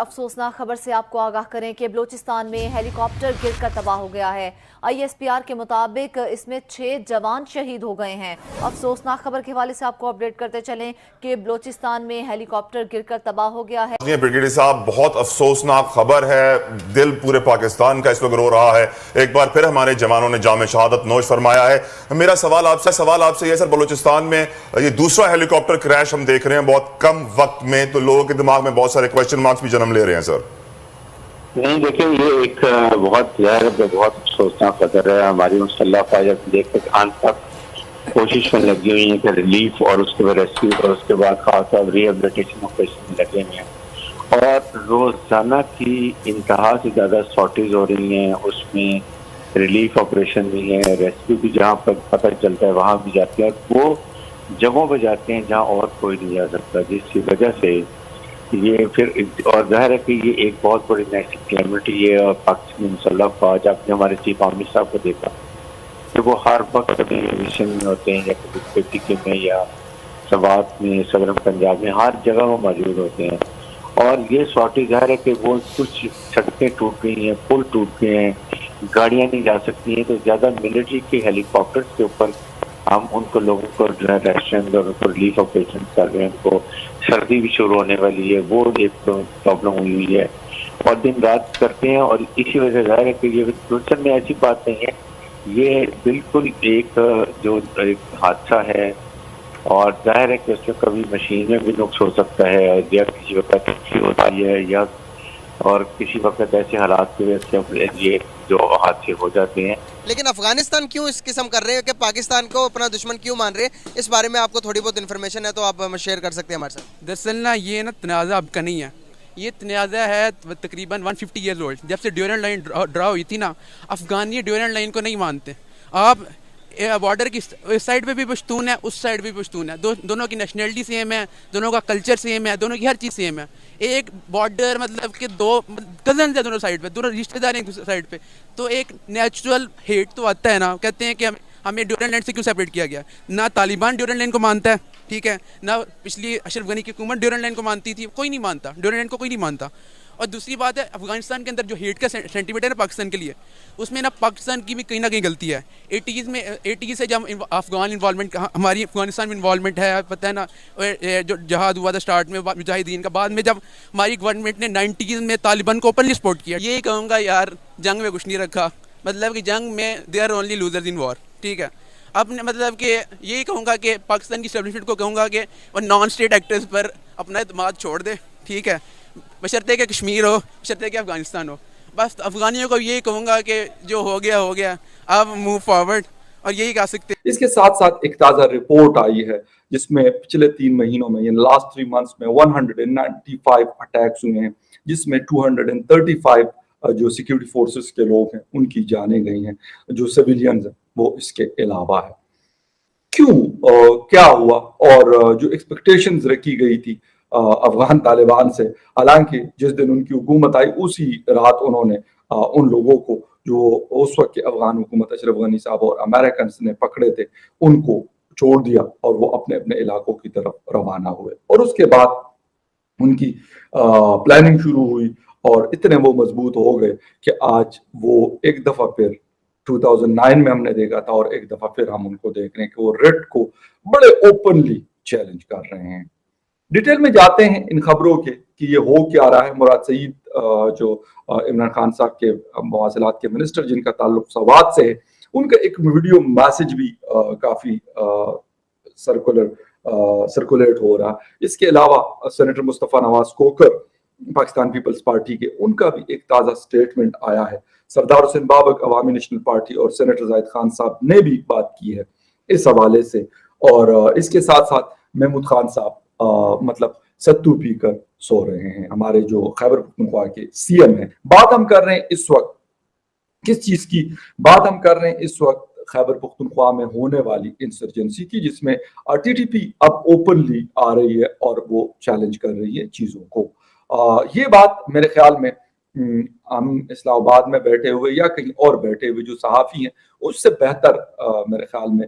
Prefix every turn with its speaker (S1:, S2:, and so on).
S1: افسوسناک خبر سے آپ کو آگاہ کریں کہ بلوچستان میں ہیلی کاپٹر گر کر تباہ ہو گیا ہے۔ ISPR کے مطابق اس میں 6 جوان شہید ہو گئے ہیں۔ افسوسناک خبر کے حوالے سے آپ کو اپڈیٹ کرتے چلیں کہ بلوچستان میں ہیلی کاپٹر گر کر تباہ ہو گیا ہے۔
S2: بریگیڈیئر صاحب، بہت افسوسناک خبر ہے، دل پورے پاکستان کا اس وقت رو رہا ہے۔ ایک بار پھر ہمارے جوانوں نے جام شہادت نوش فرمایا ہے۔ میرا سوال آپ سے یہ ہے سر، بلوچستان میں یہ دوسرا ہیلی کاپٹر کریش ہم دیکھ رہے ہیں بہت کم وقت میں، تو لوگوں کے دماغ میں بہت سارے کویسچن مارکس بھی جنم لے رہے ہیں سر۔
S3: نہیں دیکھیں، یہ ایک بہت بہت افسوسناک خبر ہے۔ ہماری مسلح افواج دیکھ کر آج تک کوشش میں لگی ہوئی ہیں کہ ریلیف اور اس کے بعد ریسکیو اور اس کے بعد خاص طور ری ہیبلیٹیشن آپریشن میں لگے ہوئے ہیں، اور روزانہ کی انتہا سے زیادہ شارٹیج ہو رہی ہیں۔ اس میں ریلیف آپریشن بھی ہے، ریسکیو بھی جہاں پر پتہ چلتا ہے وہاں بھی جاتے ہیں، اور وہ جگہوں پہ جاتے ہیں جہاں اور کوئی نہیں جا سکتا، جس کی وجہ سے یہ پھر اور ظاہر ہے کہ یہ ایک بہت بڑی نیشنل کیلمٹی ہے۔ اور پاکستانی مسلح افواج، آپ نے ہمارے چیف عامر صاحب کو دیکھا کہ وہ ہر وقت اپنے مشن میں ہوتے ہیں، یا کبھی ٹکے میں یا سوات میں، سدرن پنجاب میں، ہر جگہ وہ موجود ہوتے ہیں۔ اور یہ شارٹیج ظاہر ہے کہ وہ کچھ سڑکیں ٹوٹ گئی ہیں، پل ٹوٹ گئے ہیں، گاڑیاں نہیں جا سکتی ہیں، تو زیادہ ملٹری کے ہیلی کاپٹرز کے اوپر ہم ان کو لوگوں کو جو ہے ریسٹورینٹ اور ان کو ریلیف آپریشن کر رہے ہیں۔ ان کو سردی بھی شروع ہونے والی ہے، وہ ایک پرابلم ہوئی ہے، اور دن رات کرتے ہیں۔ اور اسی وجہ سے ظاہر ہے کہ یہ بلوچستان میں ایسی بات نہیں ہے، یہ بالکل ایک جو ایک حادثہ ہے، اور ظاہر ہے کہ اس میں کبھی مشین میں بھی نقص ہو سکتا ہے، یا کسی وقت اچھی ہوتی ہے، یا اور کسی وقت ایسے حالات کی وجہ سے یہ جو حادثے ہو جاتے ہیں۔
S4: لیکن افغانستان کیوں اس قسم کر رہے ہیں کہ پاکستان کو اپنا دشمن کیوں مان رہے ہیں؟ اس بارے میں آپ کو تھوڑی بہت انفارمیشن ہے تو آپ شیئر کر سکتے ہیں ہمارے ساتھ۔
S5: دراصل نا یہ نا تنازع اب کا نہیں ہے، یہ تنازع ہے تقریباً 150 ایئرز اولڈ۔ جب سے ڈیورنڈ لائن ڈرا ہوئی تھی نا، افغانی ڈیورنڈ لائن کو نہیں مانتے۔ آپ بارڈر کی اس سائڈ پہ بھی پشتون ہے، اس سائڈ پہ بھی پشتون ہے، دونوں کی نیشنلٹی سیم ہے، دونوں کا کلچر سیم ہے، دونوں کی ہر چیز سیم ہے۔ ایک بارڈر مطلب کہ دو کزنز ہیں دونوں سائڈ پہ، دونوں رشتہ دار ہیں ایک دوسرے سائڈ پہ، تو ایک نیچرل ہیٹ تو آتا ہے نا۔ کہتے ہیں کہ ہمیں ڈیورنڈ لائن سے کیوں سیپریٹ کیا گیا؟ نہ طالبان ڈیورنڈ لائن کو مانتا ہے، ٹھیک ہے، نہ پچھلی اشرف غنی کی حکومت ڈیورنڈ لائن کو مانتی تھی، کوئی نہیں مانتا ڈیورنڈ لائن کو، کوئی نہیں مانتا۔ اور دوسری بات ہے، افغانستان کے اندر جو ہیٹ کا سینٹیمنٹ ہے نا پاکستان کے لیے، اس میں نا پاکستان کی بھی کہیں نہ کہیں غلطی ہے۔ 80s سے جب افغان انوالومنٹ، ہماری افغانستان میں انوالومنٹ ہے، پتہ ہے نا، جو جہاد ہوا تھا اسٹارٹ میں مجاہدین کا، بعد میں جب ہماری گورنمنٹ نے 90s میں طالبان کو اوپنلی سپورٹ کیا۔ یہی کہوں گا یار، جنگ میں کچھ نہیں رکھا، مطلب کہ جنگ میں دے آر اونلی لوزرز ان وار، ٹھیک ہے۔ اب مطلب کہ یہی کہوں گا کہ پاکستان کی اسٹیبلشمنٹ کو کہوں گا کہ وہ نان اسٹیٹ ایکٹرز پر اپنا اعتماد چھوڑ دے، ٹھیک ہے، بشرطے کہ کشمیر ہو، بشرطے کہ افغانستان ہو۔ بس افغانیوں کو یہی کہوں گا کہ جو ہو گیا ہو گیا، اب موو فارورڈ، اور یہی کہہ سکتے ہیں۔
S6: اس کے ساتھ ساتھ ایک تازہ رپورٹ آئی ہے جس میں پچھلے 3 مہینوں میں، یعنی لاسٹ 3 months میں 195 اٹیکس ہوئے ہیں، جس میں 235 جو سیکیورٹی فورسز کے لوگ ہیں ان کی جانیں گئی ہیں، جو سیویلینز ہیں وہ اس کے علاوہ ہے۔ کیوں، کیا ہوا، اور جو ایکسپیکٹیشنز رکھی گئی تھی افغان طالبان سے، حالانکہ جس دن ان کی حکومت آئی اسی رات انہوں نے ان لوگوں کو جو اس وقت کے افغان حکومت اشرف غنی صاحب اور امریکنز نے پکڑے تھے ان کو چھوڑ دیا، اور وہ اپنے اپنے علاقوں کی طرف روانہ ہوئے۔ اور اس کے بعد ان کی پلاننگ شروع ہوئی، اور اتنے وہ مضبوط ہو گئے کہ آج وہ ایک دفعہ پھر 2009 میں ہم نے دیکھا تھا، اور ایک دفعہ پھر ہم ان کو دیکھ رہے ہیں کہ وہ ریڈ کو بڑے اوپنلی چیلنج کر رہے ہیں۔ ڈیٹیل میں جاتے ہیں ان خبروں کے کہ یہ ہو کیا رہا ہے۔ مراد سعید جو عمران خان صاحب کے مواصلات کے منسٹر، جن کا تعلق سوات سے ہے، ان کا ایک ویڈیو میسج بھی کافی سرکولیٹ ہو رہا۔ اس کے علاوہ سینیٹر مصطفیٰ نواز کوکر پاکستان پیپلز پارٹی کے، ان کا بھی ایک تازہ سٹیٹمنٹ آیا ہے۔ سردار حسین بابک عوامی نیشنل پارٹی اور سینیٹر زاہد خان صاحب نے بھی بات کی ہے اس حوالے سے، اور اس کے ساتھ ساتھ محمود خان صاحب مطلب ستو پی کر سو رہے ہیں، ہمارے جو خیبر پختونخوا کے CM ہیں۔ بات ہم کر رہے ہیں اس وقت کس چیز کی؟ بات ہم کر رہے ہیں اس وقت خیبر پختونخوا میں ہونے والی انسرجنسی کی، جس میں TTP اب اوپنلی آ رہی ہے اور وہ چیلنج کر رہی ہے چیزوں کو۔ یہ بات میرے خیال میں ہم اسلام آباد میں بیٹھے ہوئے یا کہیں اور بیٹھے ہوئے جو صحافی ہیں اس سے بہتر میرے خیال میں